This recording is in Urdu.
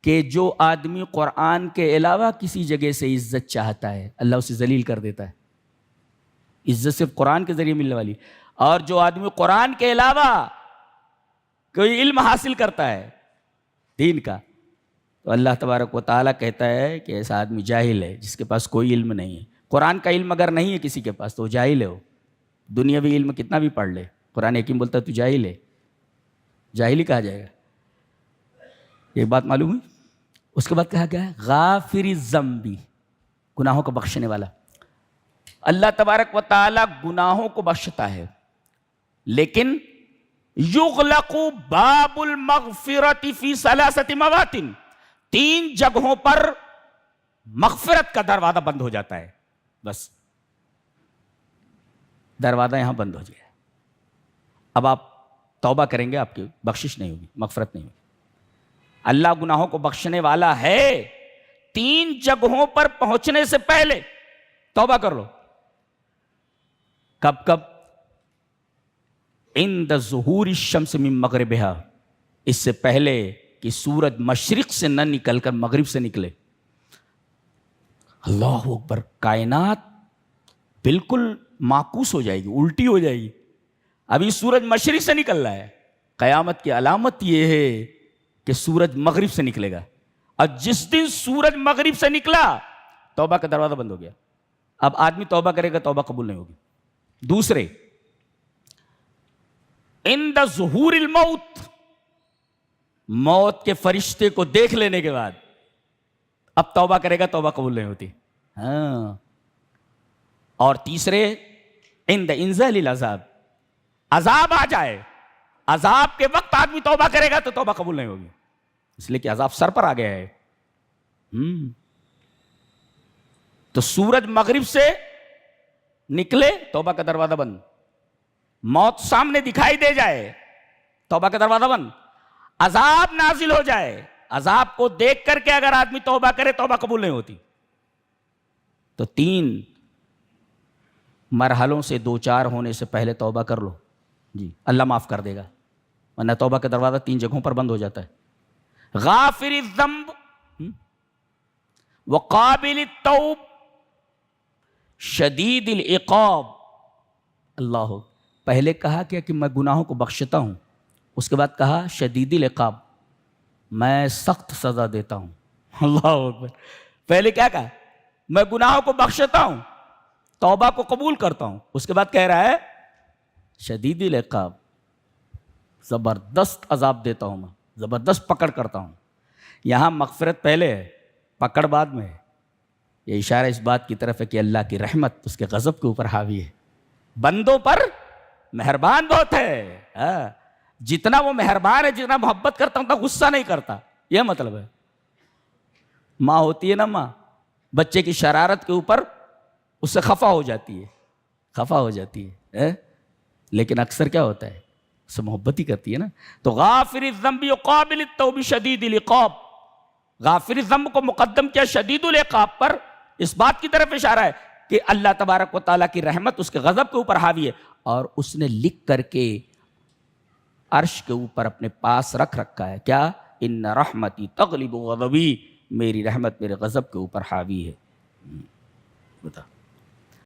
کہ جو آدمی قرآن کے علاوہ کسی جگہ سے عزت چاہتا ہے اللہ اسے ذلیل کر دیتا ہے۔ عزت صرف قرآن کے ذریعے ملنے والی، اور جو آدمی قرآن کے علاوہ کوئی علم حاصل کرتا ہے دین کا، تو اللہ تبارک و تعالیٰ کہتا ہے کہ ایسا آدمی جاہل ہے جس کے پاس کوئی علم نہیں ہے۔ قرآن کا علم اگر نہیں ہے کسی کے پاس تو وہ جاہل ہے، وہ دنیاوی علم کتنا بھی پڑھ لے، قرآن حکیم بولتا ہے تو جاہل ہے، جاہل ہی کہا جائے گا۔ یہ بات معلوم ہوئی؟ اس کے بعد کہا گیا ہے غافر الذنب، گناہوں کو بخشنے والا۔ اللہ تبارک و تعالیٰ گناہوں کو بخشتا ہے، لیکن یغلق باب المغفرۃ فی ثلاثۃ مواطن، 3 جگہوں پر مغفرت کا دروازہ بند ہو جاتا ہے، بس دروازہ یہاں بند ہو جائے۔ اب آپ توبہ کریں گے آپ کی بخشش نہیں ہوگی، مغفرت نہیں ہوگی۔ اللہ گناہوں کو بخشنے والا ہے، 3 جگہوں پر پہنچنے سے پہلے توبہ کر لو۔ کب کب؟ عند ظہور الشمس من مغربہا، اس سے پہلے کہ سورج مشرق سے نہ نکل کر مغرب سے نکلے۔ اللہ اکبر، کائنات بالکل معکوس ہو جائے گی، الٹی ہو جائے گی۔ ابھی سورج مشرق سے نکل رہا ہے، قیامت کی علامت یہ ہے کہ سورج مغرب سے نکلے گا، اور جس دن سورج مغرب سے نکلا توبہ کا دروازہ بند ہو گیا۔ اب آدمی توبہ کرے گا توبہ قبول نہیں ہوگی۔ دوسرے، عند ظہور الموت، موت کے فرشتے کو دیکھ لینے کے بعد اب توبہ کرے گا توبہ قبول نہیں ہوتی۔ ہاں، اور تیسرے، عند انزال العذاب، عذاب آ جائے، عذاب کے وقت آدمی توبہ کرے گا تو توبہ قبول نہیں ہوگی، اس لیے کہ عذاب سر پر آ گیا ہے۔ تو سورج مغرب سے نکلے توبہ کا دروازہ بند، موت سامنے دکھائی دے جائے توبہ کا دروازہ بند، عذاب نازل ہو جائے، عذاب کو دیکھ کر کے اگر آدمی توبہ کرے توبہ قبول نہیں ہوتی۔ تو 3 مرحلوں سے 2-4 ہونے سے پہلے توبہ کر لو، جی اللہ معاف کر دے گا، ورنہ توبہ کا دروازہ 3 جگہوں پر بند ہو جاتا ہے۔ غافر الذنب وقابل التوب شدید العقاب۔ اللہ، پہلے کہا کیا کہ میں گناہوں کو بخشتا ہوں، اس کے بعد کہا شدید العقاب، میں سخت سزا دیتا ہوں۔ اللہ اکبر، پہلے کیا کہا؟ میں گناہوں کو بخشتا ہوں، توبہ کو قبول کرتا ہوں، اس کے بعد کہہ رہا ہے شدید العقاب، زبردست عذاب دیتا ہوں، میں زبردست پکڑ کرتا ہوں۔ یہاں مغفرت پہلے ہے، پکڑ بعد میں ہے۔ یہ اشارہ اس بات کی طرف ہے کہ اللہ کی رحمت اس کے غضب کے اوپر حاوی ہے، بندوں پر مہربان بہت ہے۔ جتنا وہ مہربان ہے، جتنا محبت کرتا ہوں اتنا غصہ نہیں کرتا، یہ مطلب ہے۔ ماں ہوتی ہے نا، ماں بچے کی شرارت کے اوپر اس سے خفا ہو جاتی ہے، لیکن اکثر کیا ہوتا ہے، اس سے محبت ہی کرتی ہے نا۔ تو غافر الذنب وقابل التوب شدید العقاب، غافر الذنب کو مقدم کیا شدید العقاب پر، اس بات کی طرف اشارہ ہے کہ اللہ تبارک و تعالیٰ کی رحمت اس کے غضب کے اوپر حاوی ہے، اور اس نے لکھ کر کے عرش کے اوپر اپنے پاس رکھ رکھا ہے کیا؟ ان رحمتی تغلب غضبی، میری رحمت میرے غضب کے اوپر حاوی ہے۔ بتا